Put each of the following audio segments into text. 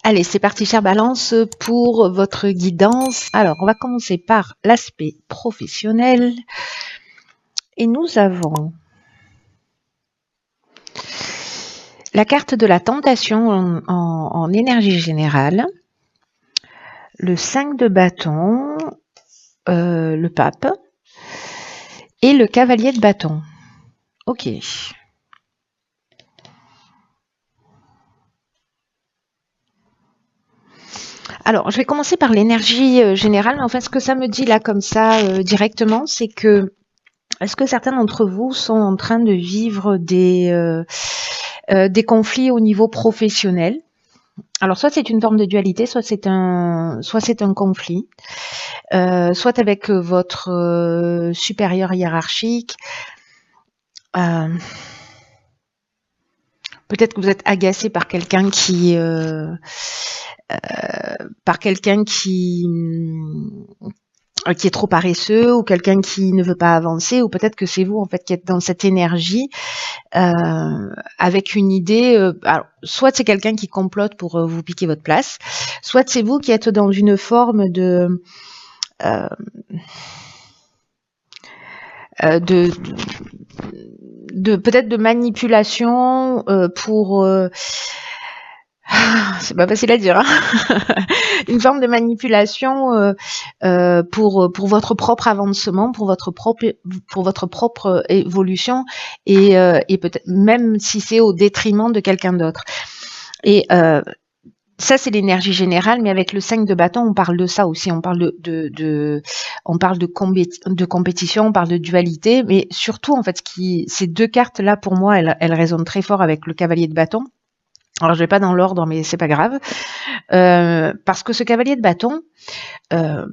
Allez, c'est parti, chère Balance, pour votre guidance. Alors, on va commencer par l'aspect professionnel. Et nous avons la carte de la tentation en énergie générale, le 5 de bâton, le pape, et le cavalier de bâton. Ok. Alors, je vais commencer par l'énergie générale. Mais en fait, ce que ça me dit là, comme ça, directement, c'est que est-ce que certains d'entre vous sont en train de vivre des conflits au niveau professionnel? Alors, soit c'est une forme de dualité, soit c'est un conflit, soit avec votre supérieur hiérarchique. Peut-être que vous êtes agacé par quelqu'un qui est trop paresseux, ou quelqu'un qui ne veut pas avancer, ou peut-être que c'est vous en fait qui êtes dans cette énergie avec une idée. Alors, soit c'est quelqu'un qui complote pour vous piquer votre place, soit c'est vous qui êtes dans une forme de peut-être de manipulation pour c'est pas facile à dire, hein. Une forme de manipulation pour votre propre avancement, pour votre propre évolution, et peut-être même si c'est au détriment de quelqu'un d'autre. Et ça, c'est l'énergie générale, mais avec le 5 de bâton, on parle de ça aussi. On parle on parle de compétition, on parle de dualité, mais surtout, en fait, ces deux cartes-là, pour moi, elles résonnent très fort avec le cavalier de bâton. Alors, je vais pas dans l'ordre, mais c'est pas grave, parce que ce cavalier de bâton, il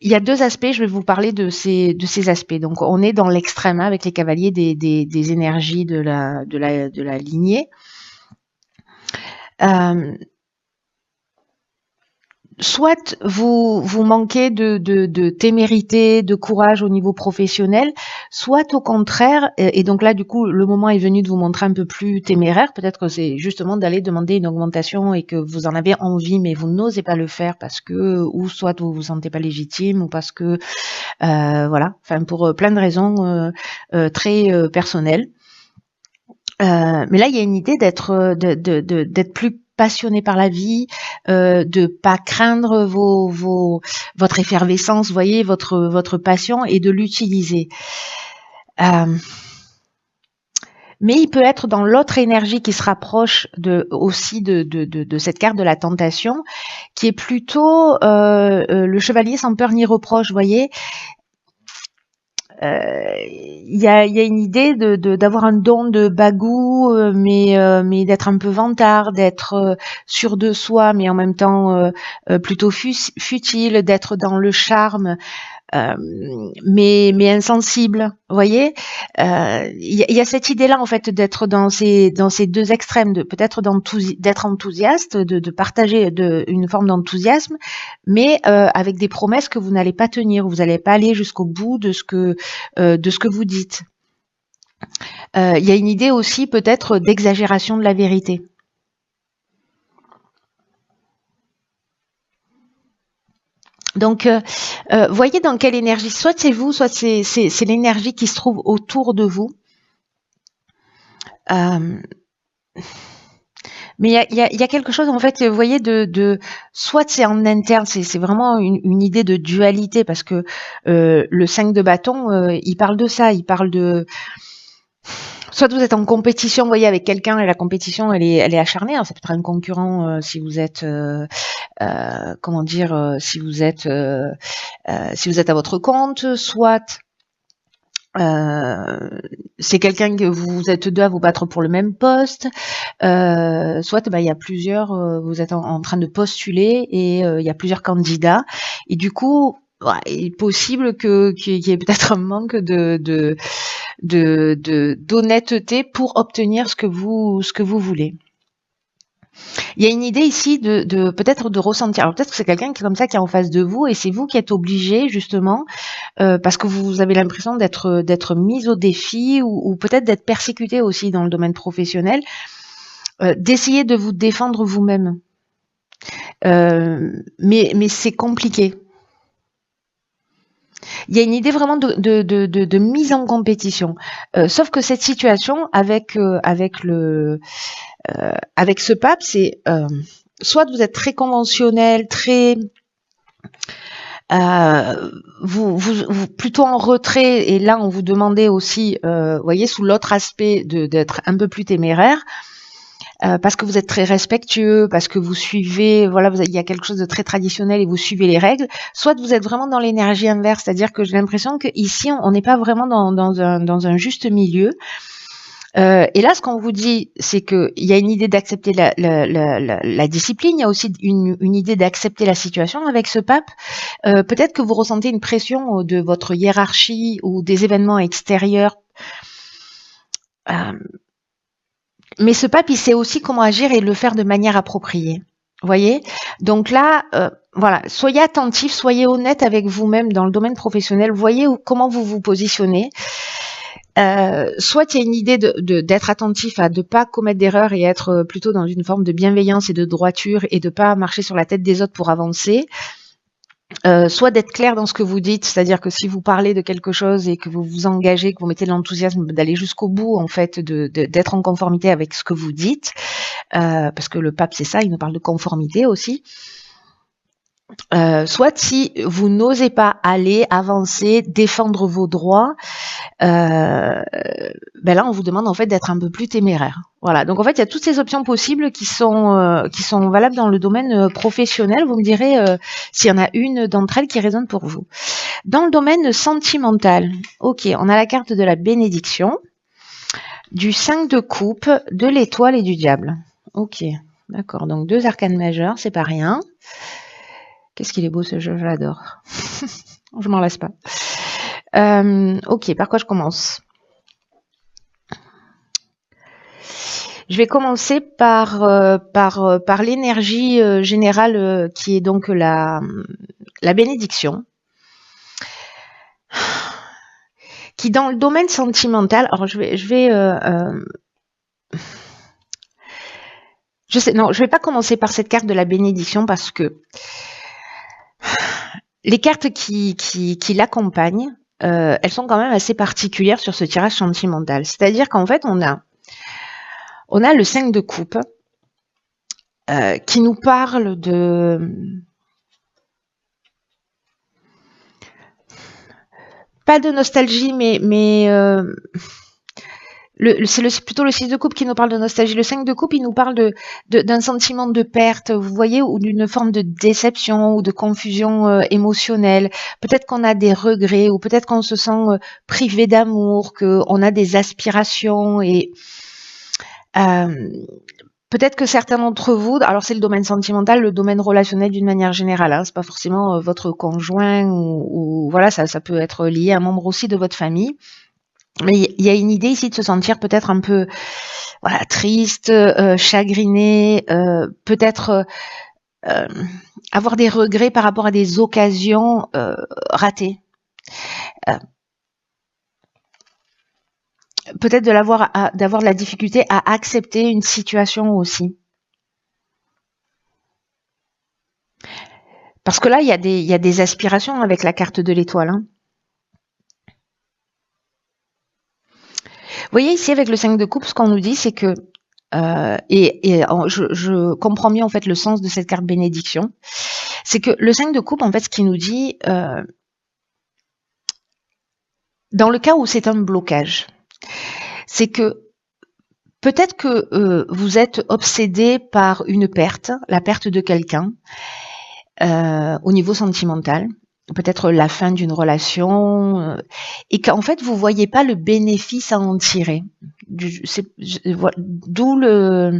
y a deux aspects. Je vais vous parler de ces aspects. Donc, on est dans l'extrême avec les cavaliers des énergies de la lignée. Soit vous manquez de témérité, de courage au niveau professionnel, soit au contraire, et donc là du coup le moment est venu de vous montrer un peu plus téméraire. Peut-être que c'est justement d'aller demander une augmentation et que vous en avez envie mais vous n'osez pas le faire parce que, ou soit vous vous sentez pas légitime, ou parce que voilà, enfin pour plein de raisons très personnelles. Mais là il y a une idée d'être plus passionné par la vie, de pas craindre votre effervescence, vous voyez, votre passion, et de l'utiliser. Mais il peut être dans l'autre énergie qui se rapproche aussi de cette carte de la tentation, qui est plutôt le chevalier sans peur ni reproche, vous voyez. Il y a une idée d'avoir un don de bagou, mais d'être un peu vantard, d'être sûr de soi, mais en même temps plutôt futile, d'être dans le charme, mais insensible. Vous voyez, il y a cette idée-là en fait d'être dans ces deux extrêmes, de peut-être d'être enthousiaste, de partager une forme d'enthousiasme, mais avec des promesses que vous n'allez pas tenir, vous n'allez pas aller jusqu'au bout de ce que vous dites. Il y a une idée aussi peut-être d'exagération de la vérité. Donc, voyez dans quelle énergie, soit c'est vous, soit c'est l'énergie qui se trouve autour de vous. Mais il y a quelque chose, en fait, vous voyez, soit c'est en interne, c'est vraiment une idée de dualité, parce que le 5 de bâton, il parle de ça, il parle de... Soit vous êtes en compétition, vous voyez, avec quelqu'un, et la compétition, elle est acharnée. Alors, ça peut être un concurrent si vous êtes, comment dire, si vous êtes à votre compte, soit c'est quelqu'un que vous êtes deux à vous battre pour le même poste, soit il y a plusieurs, vous êtes en train de postuler, et il y a plusieurs candidats, et du coup, il est possible qu'il y ait peut-être un manque d'honnêteté pour obtenir ce que vous voulez. Il y a une idée ici de peut-être de ressentir. Alors peut-être que c'est quelqu'un qui est comme ça, qui est en face de vous, et c'est vous qui êtes obligé justement, parce que vous avez l'impression d'être mis au défi, ou peut-être d'être persécuté aussi dans le domaine professionnel, d'essayer de vous défendre vous-même. mais c'est compliqué. Il y a une idée vraiment de mise en compétition. Sauf que cette situation avec ce pape, c'est soit vous êtes très conventionnel, très vous plutôt en retrait, et là on vous demandait aussi, voyez, sous l'autre aspect d'être un peu plus téméraire, parce que vous êtes très respectueux, parce que vous suivez, voilà, il y a quelque chose de très traditionnel et vous suivez les règles, soit vous êtes vraiment dans l'énergie inverse, c'est-à-dire que j'ai l'impression qu'ici on n'est pas vraiment dans un juste milieu. Et là, ce qu'on vous dit, c'est qu'il y a une idée d'accepter la discipline, il y a aussi une idée d'accepter la situation avec ce pape. Peut-être que vous ressentez une pression de votre hiérarchie ou des événements extérieurs. Mais ce pape, il sait aussi comment agir et le faire de manière appropriée. Vous voyez? Donc là, voilà, soyez attentif, soyez honnête avec vous-même dans le domaine professionnel, voyez comment vous vous positionnez. Soit il y a une idée d'être attentif à ne pas commettre d'erreurs et être plutôt dans une forme de bienveillance et de droiture et de pas marcher sur la tête des autres pour avancer. Soit d'être clair dans ce que vous dites, c'est-à-dire que si vous parlez de quelque chose et que vous vous engagez, que vous mettez de l'enthousiasme d'aller jusqu'au bout, en fait, d'être en conformité avec ce que vous dites, parce que le pape c'est ça, il nous parle de conformité aussi. Soit si vous n'osez pas aller avancer, défendre vos droits, ben là on vous demande en fait d'être un peu plus téméraire. Voilà, donc en fait il y a toutes ces options possibles qui sont valables dans le domaine professionnel. Vous me direz s'il y en a une d'entre elles qui résonne pour vous. Dans le domaine sentimental, ok, on a la carte de la bénédiction, du 5 de coupe, de l'étoile et du diable. Ok, d'accord, donc 2 arcanes majeures, c'est pas rien. Qu'est-ce qu'il est beau ce jeu, je l'adore. Je m'en lasse pas. Ok, par quoi je commence? Je vais commencer par l'énergie générale qui est donc la bénédiction. Qui dans le domaine sentimental, alors je vais pas commencer par cette carte de la bénédiction parce que les cartes qui l'accompagnent, elles sont quand même assez particulières sur ce tirage sentimental. C'est-à-dire qu'en fait, on a le 5 de coupe qui nous parle de pas de nostalgie, mais c'est plutôt le 6 de coupe qui nous parle de nostalgie. Le 5 de coupe, il nous parle d'un sentiment de perte, vous voyez, ou d'une forme de déception ou de confusion émotionnelle. Peut-être qu'on a des regrets, ou peut-être qu'on se sent privé d'amour, qu'on a des aspirations et peut-être que certains d'entre vous, alors c'est le domaine sentimental, le domaine relationnel d'une manière générale, hein, c'est pas forcément votre conjoint ou voilà, ça peut être lié à un membre aussi de votre famille. Mais il y a une idée ici de se sentir peut-être un peu voilà, triste, chagriné, peut-être avoir des regrets par rapport à des occasions ratées. Peut-être d'avoir de la difficulté à accepter une situation aussi. Parce que là, il y a des aspirations avec la carte de l'étoile. Hein. Vous voyez ici avec le 5 de coupe, ce qu'on nous dit, c'est que je comprends mieux en fait le sens de cette carte bénédiction. C'est que le 5 de coupe, en fait, ce qui nous dit, dans le cas où c'est un blocage, c'est que peut-être que vous êtes obsédé par une perte, la perte de quelqu'un, au niveau sentimental, peut-être la fin d'une relation, et qu'en fait vous voyez pas le bénéfice à en tirer. D'où la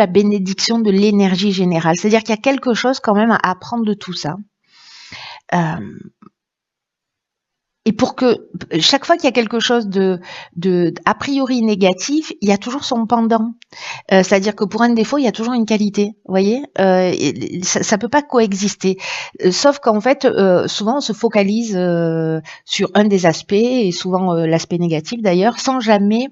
bénédiction de l'énergie générale. C'est-à-dire qu'il y a quelque chose quand même à apprendre de tout ça. Et pour que chaque fois qu'il y a quelque chose de a priori négatif, il y a toujours son pendant. C'est-à-dire que pour un défaut, il y a toujours une qualité. Vous voyez, ça peut pas coexister. Sauf qu'en fait, souvent on se focalise sur un des aspects et souvent l'aspect négatif d'ailleurs, sans jamais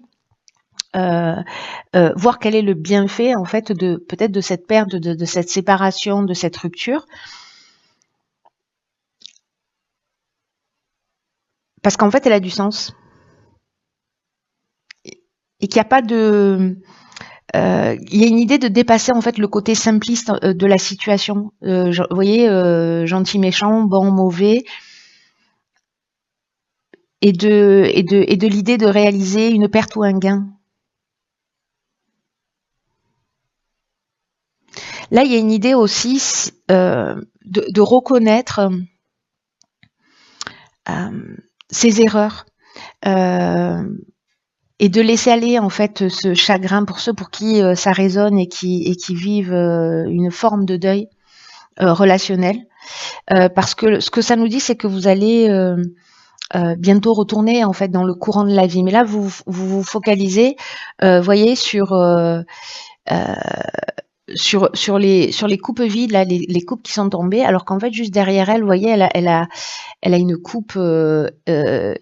voir quel est le bienfait en fait de peut-être de cette perte, de cette séparation, de cette rupture. Parce qu'en fait, elle a du sens. Et qu'il n'y a pas de... il y a une idée de dépasser en fait le côté simpliste de la situation. Vous voyez, gentil, méchant, bon, mauvais, et de l'idée de réaliser une perte ou un gain. Là, il y a une idée aussi de reconnaître ses erreurs. Et de laisser aller en fait ce chagrin pour ceux pour qui ça résonne et qui vivent une forme de deuil relationnel, parce que ce que ça nous dit, c'est que vous allez bientôt retourner en fait dans le courant de la vie. Mais là, vous focalisez, voyez, sur les coupes vides, là, les coupes qui sont tombées, alors qu'en fait, juste derrière elle, vous voyez, elle a une coupe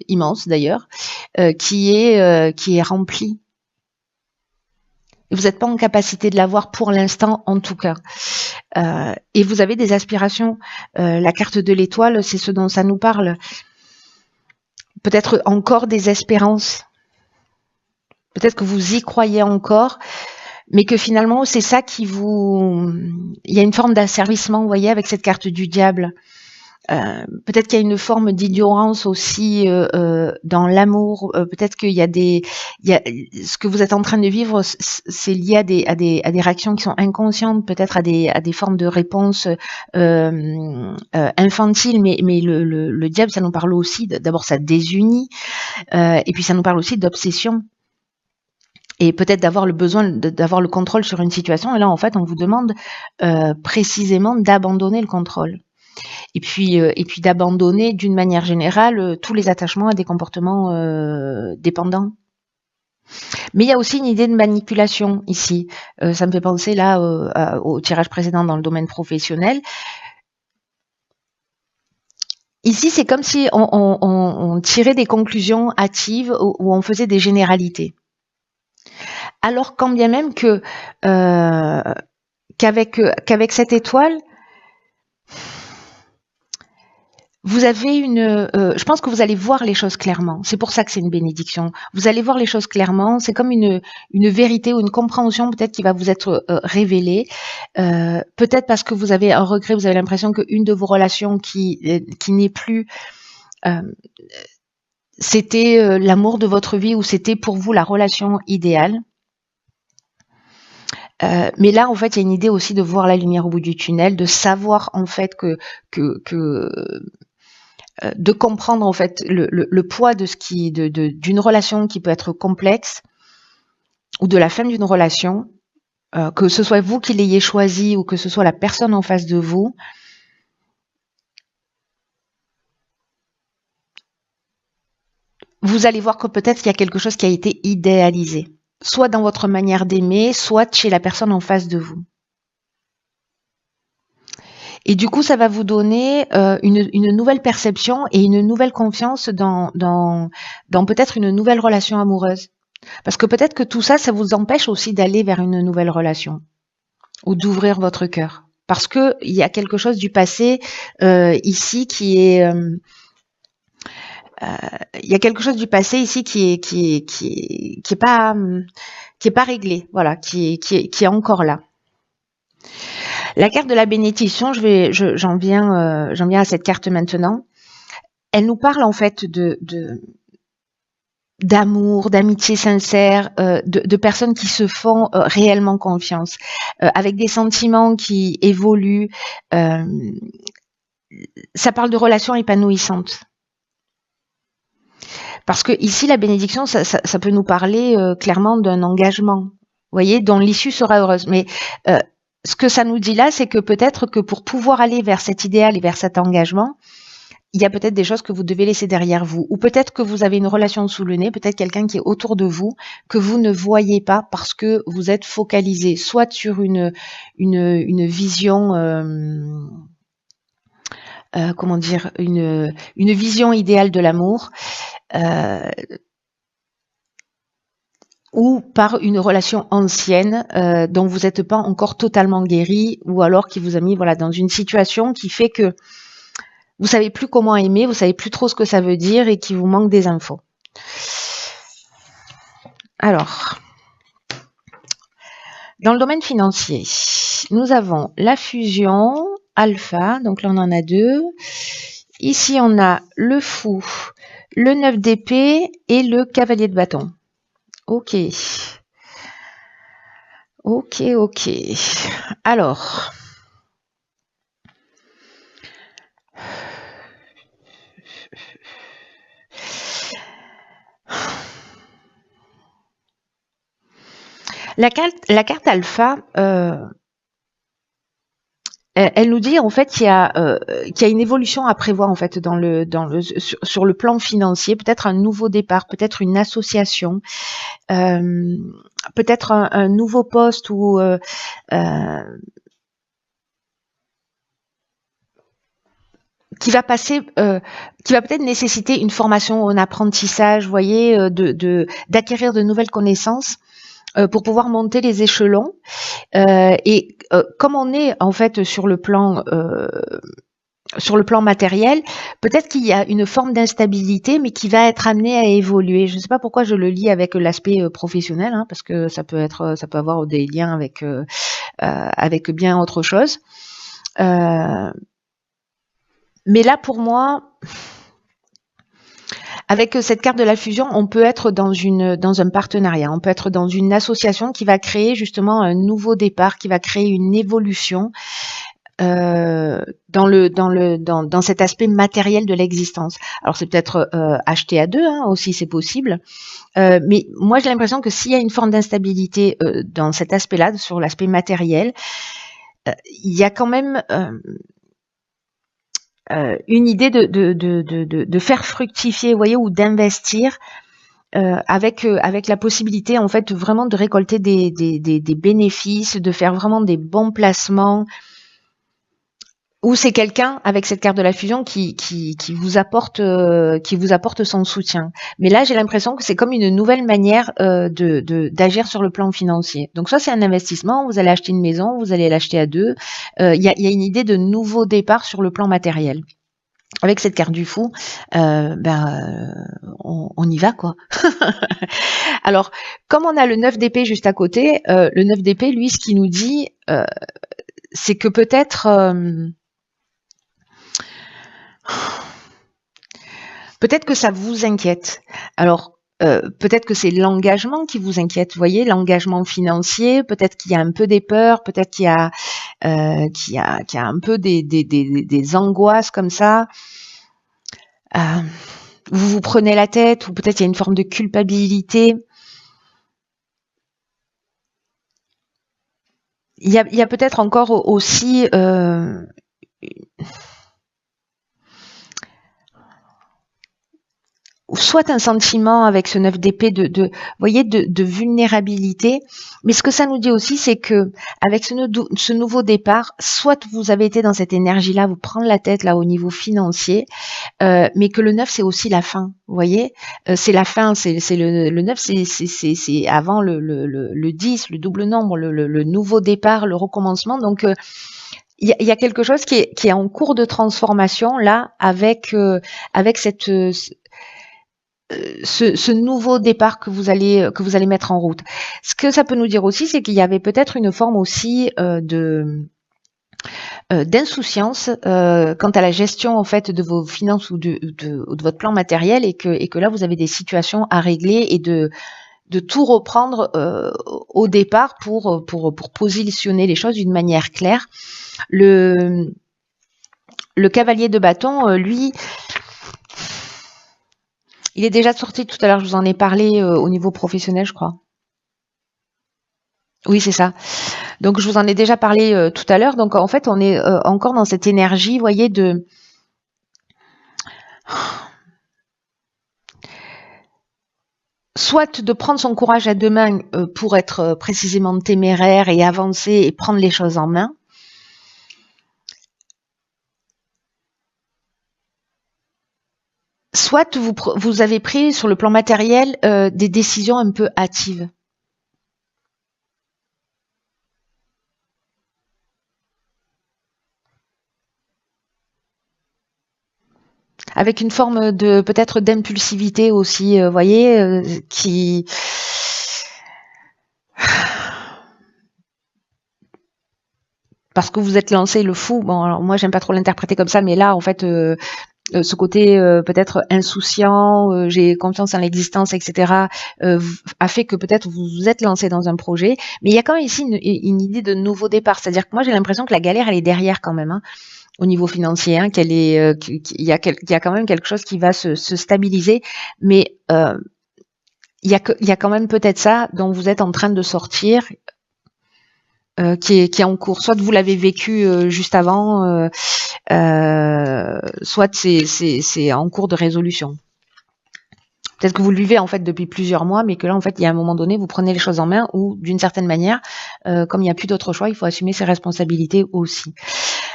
immense d'ailleurs, qui est remplie. Vous n'êtes pas en capacité de l'avoir pour l'instant, en tout cas. Et vous avez des aspirations. La carte de l'étoile, c'est ce dont ça nous parle. Peut-être encore des espérances. Peut-être que vous y croyez encore, mais que finalement, c'est ça qui vous... Il y a une forme d'asservissement, vous voyez, avec cette carte du diable. Peut-être qu'il y a une forme d'ignorance aussi dans l'amour. Peut-être qu'il y a ce que vous êtes en train de vivre, c'est lié à des réactions qui sont inconscientes, peut-être à des formes de réponses infantiles. Mais le diable, ça nous parle aussi. D'abord, ça désunit, et puis ça nous parle aussi d'obsession. Et peut-être d'avoir le besoin d'avoir le contrôle sur une situation. Et là, en fait, on vous demande précisément d'abandonner le contrôle. Et puis d'abandonner d'une manière générale tous les attachements à des comportements dépendants. Mais il y a aussi une idée de manipulation ici. Ça me fait penser là au tirage précédent dans le domaine professionnel. Ici, c'est comme si on tirait des conclusions hâtives ou on faisait des généralités. Alors quand bien même que qu'avec cette étoile, vous avez je pense que vous allez voir les choses clairement. C'est pour ça que c'est une bénédiction. Vous allez voir les choses clairement. C'est comme une vérité ou une compréhension peut-être qui va vous être révélée. Peut-être parce que vous avez un regret, vous avez l'impression qu'une de vos relations qui n'est plus, c'était l'amour de votre vie ou c'était pour vous la relation idéale. Mais là, en fait, il y a une idée aussi de voir la lumière au bout du tunnel, de savoir en fait que de comprendre en fait le poids de d'une relation qui peut être complexe ou de la fin d'une relation, que ce soit vous qui l'ayez choisi ou que ce soit la personne en face de vous. Vous allez voir que peut-être qu'il y a quelque chose qui a été idéalisé, soit dans votre manière d'aimer, soit chez la personne en face de vous. Et du coup, ça va vous donner une nouvelle perception et une nouvelle confiance dans peut-être une nouvelle relation amoureuse. Parce que peut-être que tout ça, ça vous empêche aussi d'aller vers une nouvelle relation ou d'ouvrir votre cœur. Parce que il y a quelque chose du passé ici qui est... il y a quelque chose du passé ici qui est pas réglé, voilà, qui est encore là. La carte de la bénédiction, j'en viens à cette carte maintenant. Elle nous parle en fait d'amour, d'amitié sincère, de personnes qui se font réellement confiance, avec des sentiments qui évoluent. Ça parle de relations épanouissantes. Parce que ici, la bénédiction, ça peut nous parler clairement d'un engagement, vous voyez, dont l'issue sera heureuse. Mais ce que ça nous dit là, c'est que peut-être que pour pouvoir aller vers cet idéal et vers cet engagement, il y a peut-être des choses que vous devez laisser derrière vous. Ou peut-être que vous avez une relation sous le nez, peut-être quelqu'un qui est autour de vous, que vous ne voyez pas parce que vous êtes focalisé soit sur une vision... comment dire, une vision idéale de l'amour, ou par une relation ancienne dont vous n'êtes pas encore totalement guéri, ou alors qui vous a mis voilà dans une situation qui fait que vous savez plus comment aimer, vous savez plus trop ce que ça veut dire et qu'il vous manque des infos. Alors, dans le domaine financier, nous avons la fusion alpha, donc là on en a deux. Ici on a le fou, le 9 d'épée et le cavalier de bâton. Ok. Ok, ok. Alors, la carte alpha, elle nous dit en fait qu'il y a une évolution à prévoir en fait sur le plan financier, peut-être un nouveau départ, peut-être une association, peut-être un nouveau poste ou qui va passer, qui va peut-être nécessiter une formation, un apprentissage, vous voyez, d'acquérir de nouvelles connaissances pour pouvoir monter les échelons. Et comme on est en fait sur le plan matériel, peut-être qu'il y a une forme d'instabilité, mais qui va être amenée à évoluer. Je ne sais pas pourquoi je le lis avec l'aspect professionnel, hein, parce que ça peut avoir des liens avec bien autre chose. Mais là, pour moi, avec cette carte de la fusion, on peut être dans un partenariat, on peut être dans une association qui va créer justement un nouveau départ, qui va créer une évolution dans cet aspect matériel de l'existence. Alors c'est peut-être acheté à deux, hein, aussi c'est possible. Mais moi j'ai l'impression que s'il y a une forme d'instabilité dans cet aspect-là, sur l'aspect matériel, il y a quand même une idée de faire fructifier, vous voyez, ou d'investir avec la possibilité en fait vraiment de récolter des bénéfices, de faire vraiment des bons placements. Ou c'est quelqu'un avec cette carte de la fusion qui vous apporte son soutien. Mais là, j'ai l'impression que c'est comme une nouvelle manière d'agir sur le plan financier. Donc soit c'est un investissement, vous allez acheter une maison, vous allez l'acheter à deux. Il y a une idée de nouveau départ sur le plan matériel. Avec cette carte du fou, on y va quoi. Alors, comme on a le 9 d'épée juste à côté, le 9 d'épée, lui, ce qu'il nous dit, c'est que peut-être que ça vous inquiète. Alors, peut-être que c'est l'engagement qui vous inquiète, vous voyez, l'engagement financier, peut-être qu'il y a un peu des peurs, peut-être qu'il y a un peu des angoisses comme ça. Vous vous prenez la tête, ou peut-être il y a une forme de culpabilité. Il y a peut-être encore aussi soit un sentiment avec ce 9 d'épée de vulnérabilité, mais ce que ça nous dit aussi, c'est que avec ce nouveau départ, soit vous avez été dans cette énergie-là, vous prendre la tête là au niveau financier, mais que le 9 c'est aussi la fin, vous voyez, c'est la fin, c'est le 9, c'est avant le 10, le double nombre, le nouveau départ, le recommencement, donc il y a quelque chose qui est en cours de transformation là avec cette ce nouveau départ que vous allez mettre en route. Ce que ça peut nous dire aussi, c'est qu'il y avait peut-être une forme aussi d'insouciance quant à la gestion en fait de vos finances ou de votre plan matériel, et que là vous avez des situations à régler et de tout reprendre au départ pour positionner les choses d'une manière claire. Le cavalier de bâton, lui, il est déjà sorti tout à l'heure, je vous en ai parlé au niveau professionnel, je crois. Oui, c'est ça. Donc, je vous en ai déjà parlé tout à l'heure. Donc, en fait, on est encore dans cette énergie, vous voyez, soit de prendre son courage à deux mains pour être précisément téméraire et avancer et prendre les choses en main. Soit vous avez pris sur le plan matériel des décisions un peu hâtives. avec une forme de peut-être d'impulsivité aussi, voyez, qui parce que vous êtes lancé le fou. Bon, alors moi j'aime pas trop l'interpréter comme ça, mais là en fait ce côté peut-être insouciant, j'ai confiance en l'existence, etc., a fait que peut-être vous vous êtes lancé dans un projet. Mais il y a quand même ici une idée de nouveau départ. C'est-à-dire que moi j'ai l'impression que la galère elle est derrière quand même, hein, au niveau financier, hein, qu'elle est, qu'il y a quand même quelque chose qui va se stabiliser. Mais il y a quand même peut-être ça dont vous êtes en train de sortir. Qui est en cours. Soit vous l'avez vécu juste avant, soit c'est en cours de résolution. Peut-être que vous le vivez en fait depuis plusieurs mois, mais que là en fait il y a un moment donné vous prenez les choses en main ou d'une certaine manière, comme il n'y a plus d'autre choix, il faut assumer ses responsabilités aussi.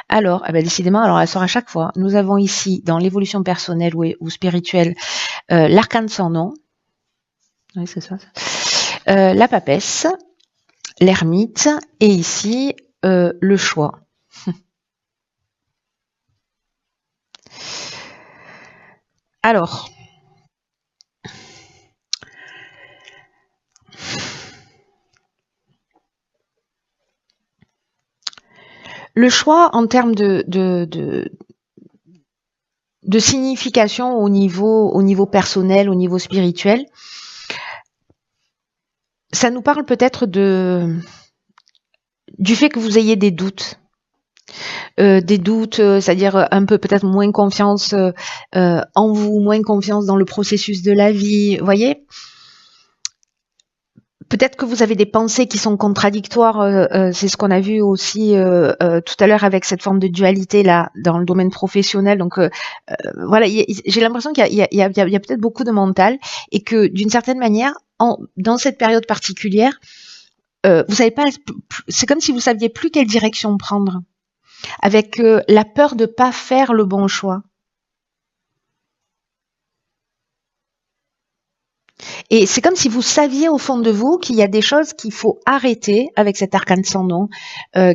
Alors, décidément, alors elle sort à chaque fois. Nous avons ici dans l'évolution personnelle ou spirituelle l'arcane sans nom. Oui, c'est ça. La papesse, l'ermite et ici le choix. Alors, le choix en termes de signification au niveau personnel, au niveau spirituel, ça nous parle peut-être du fait que vous ayez des doutes. C'est-à-dire un peu peut-être moins confiance en vous, moins confiance dans le processus de la vie, vous voyez. Peut-être que vous avez des pensées qui sont contradictoires, c'est ce qu'on a vu aussi tout à l'heure avec cette forme de dualité là dans le domaine professionnel. Donc voilà, j'ai l'impression qu'il y a peut-être beaucoup de mental et que d'une certaine manière, dans cette période particulière, vous savez pas, c'est comme si vous saviez plus quelle direction prendre, avec la peur de pas faire le bon choix. Et c'est comme si vous saviez au fond de vous qu'il y a des choses qu'il faut arrêter avec cet arcane sans nom,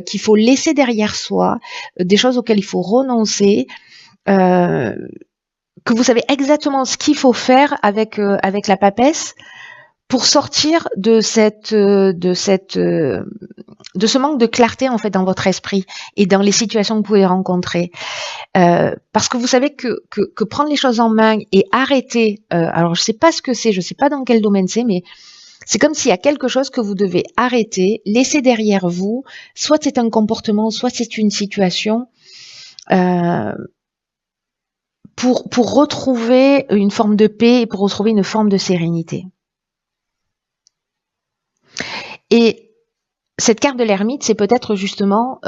qu'il faut laisser derrière soi, des choses auxquelles il faut renoncer, que vous savez exactement ce qu'il faut faire avec la papesse pour sortir de ce manque de clarté en fait dans votre esprit et dans les situations que vous pouvez rencontrer. Parce que vous savez que prendre les choses en main et arrêter, alors je sais pas ce que c'est, je sais pas dans quel domaine c'est, mais c'est comme s'il y a quelque chose que vous devez arrêter, laisser derrière vous, soit c'est un comportement, soit c'est une situation, pour retrouver une forme de paix et pour retrouver une forme de sérénité. Et cette carte de l'ermite, c'est peut-être justement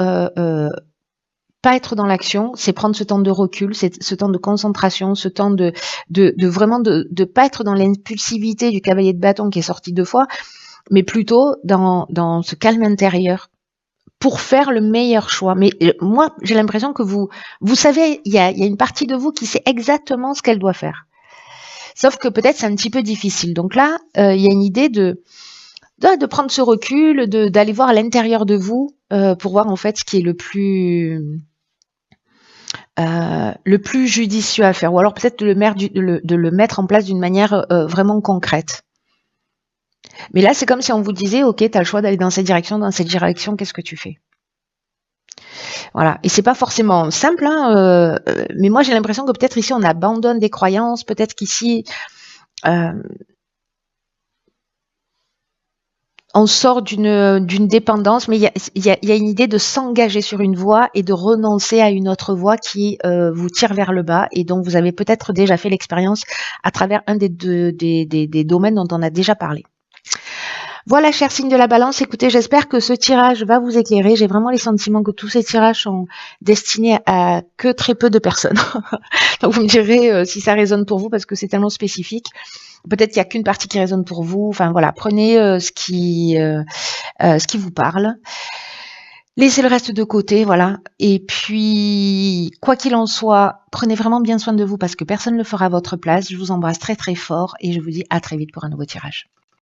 pas être dans l'action, c'est prendre ce temps de recul, c'est ce temps de concentration, ce temps de vraiment de pas être dans l'impulsivité du cavalier de bâton qui est sorti 2 fois, mais plutôt dans ce calme intérieur pour faire le meilleur choix. Mais moi, j'ai l'impression que vous savez, il y a une partie de vous qui sait exactement ce qu'elle doit faire. Sauf que peut-être c'est un petit peu difficile. Donc là, il y a une idée de prendre ce recul, d'aller voir à l'intérieur de vous pour voir en fait ce qui est le plus judicieux à faire, ou alors peut-être de le mettre en place d'une manière vraiment concrète. Mais là, c'est comme si on vous disait, ok, tu as le choix d'aller dans cette direction, qu'est-ce que tu fais? Voilà. Et c'est pas forcément simple, hein, mais moi j'ai l'impression que peut-être ici on abandonne des croyances, peut-être qu'ici on sort d'une dépendance, mais il y a une idée de s'engager sur une voie et de renoncer à une autre voie qui vous tire vers le bas et dont vous avez peut-être déjà fait l'expérience à travers un des domaines dont on a déjà parlé. Voilà, cher signe de la balance, écoutez, j'espère que ce tirage va vous éclairer. J'ai vraiment les sentiments que tous ces tirages sont destinés à que très peu de personnes. Donc vous me direz si ça résonne pour vous parce que c'est tellement spécifique. Peut-être qu'il n'y a qu'une partie qui résonne pour vous. Enfin voilà, prenez ce qui vous parle. Laissez le reste de côté, voilà. Et puis, quoi qu'il en soit, prenez vraiment bien soin de vous parce que personne ne le fera à votre place. Je vous embrasse très très fort et je vous dis à très vite pour un nouveau tirage.